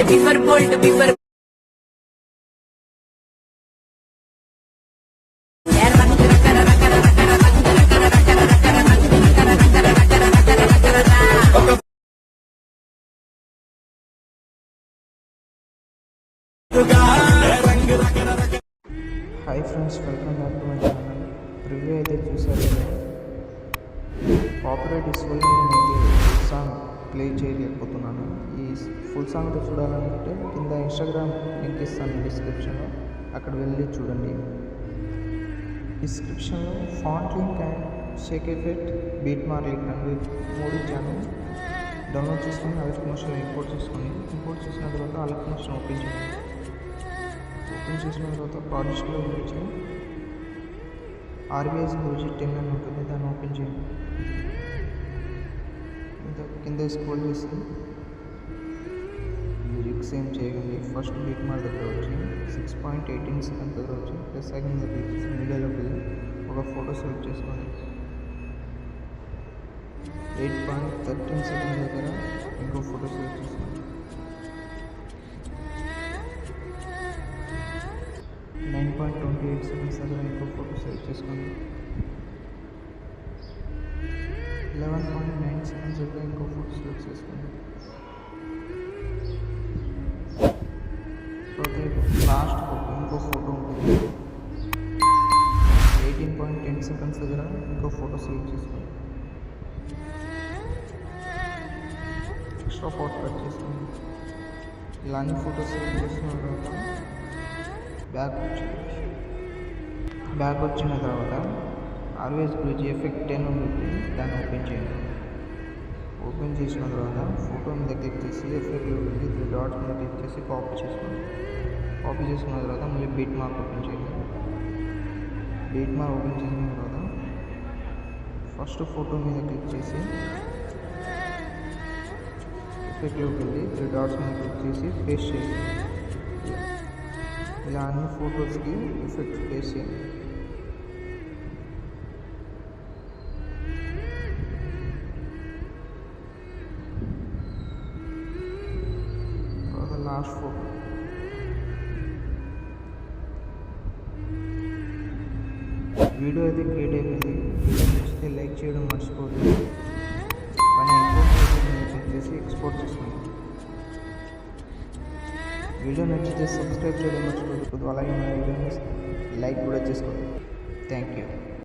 బీఫర్ బోల్ట్ బీఫర్ hi friends, welcome back to my channel. Review అయితే చూసారు. కాపీరైట్ ఇష్యూ సాంగ్ ప్లే చేయలేకపోతున్నాను. ఈ ఫుల్ సాంగ్తో చూడాలంటే కింద ఇన్స్టాగ్రామ్ లింక్ ఇస్తాను డిస్క్రిప్షన్లో, అక్కడ వెళ్ళి చూడండి. డిస్క్రిప్షన్లో font link and Sheikh effect, beat mark link అనేవి 3 ఇచ్చాను. డౌన్లోడ్ చేసుకొని అలెక్ట్ మోషన్ ఇంపోర్ట్ చేసుకొని, ఇంపోర్ట్ చేసిన తర్వాత అలెక్ట్ మోషన్ ఓపెన్ చేయండి. ఓపెన్ చేసిన తర్వాత ప్రాజెక్ట్లో వచ్చి ఆర్బీఎస్ గురించి 10 అని ఉంటుంది, దాన్ని ఓపెన్ చేయండి. కింద స్క్రోల్ చేసి లిరిక్స్ ఏం చేయండి. ఫస్ట్ బీట్ మార్క్ దగ్గర వచ్చి 6.18 సెకండ్స్ దగ్గర వచ్చి ప్లస్ సెకండ్ దగ్గర వచ్చేసి మీడియాలోకి వెళ్ళి ఒక ఫోటో సెలెక్ట్ చేసుకోండి. 8.13 సెకండ్స్ దగ్గర ఇంకో ఫోటో సెలెక్ట్ చేసుకోండి. 9.28 సెకండ్స్ దగ్గర ఇంకో ఫోటో సెలెక్ట్ చేసుకోండి. 11.9 సెకండ్స్ దగ్గర ఇంకో ఫోటో సెలెక్ట్ చేసుకోండి. లాస్ట్ ఇంకో ఫోటో ఉంటుంది. 18.10 సెకండ్స్ దగ్గర ఇంకో ఫోటో సెలెక్ట్ చేసుకోండి. ఎక్స్ట్రా ఫోటో కట్ చేసుకోండి. ఇలా అన్ని ఫోటోస్ సెలెక్ట్ చేసుకున్న తర్వాత బ్యాక్ వచ్చిన తర్వాత ఆర్వీఎస్ గురించి ఎఫెక్ట్ 10 ఉంటుంది, దాన్ని ఓపెన్ చేయండి. ఓపెన్ చేసిన తర్వాత ఫోటో మీద క్లిక్ చేసి ఎఫెక్ట్లో వెళ్ళి 3 డాట్స్ మీద క్లిక్ చేసి కాపీ చేసుకోండి. కాపీ చేసుకున్న తర్వాత మళ్ళీ బీట్ మార్క్ ఓపెన్ చేయండి. బీట్ మార్క్ ఓపెన్ చేసిన తర్వాత ఫస్ట్ ఫోటో మీద క్లిక్ చేసి ఎఫెక్ట్లోకి వెళ్ళి 3 డాట్స్ మీద క్లిక్ చేసి పేస్ట్ చేయండి. ఇలా అన్ని ఫొటోస్కి ఎఫెక్ట్ పేస్ట్ చేయండి. తర్వాత లాస్ట్ ఫోటో. వీడియో అయితే క్రియేట్ అయిపోయింది. వీడియో నచ్చితే లైక్ చేయడం మర్చిపోదు. పని క్లిక్ చేసి ఎక్స్పోర్ట్ చేసుకోండి. వీడియో నచ్చితే సబ్స్క్రైబ్ చేయడం మర్చిపోదు. అలాగే మన వీడియోని లైక్ కూడా చేసుకోండి. Thank you.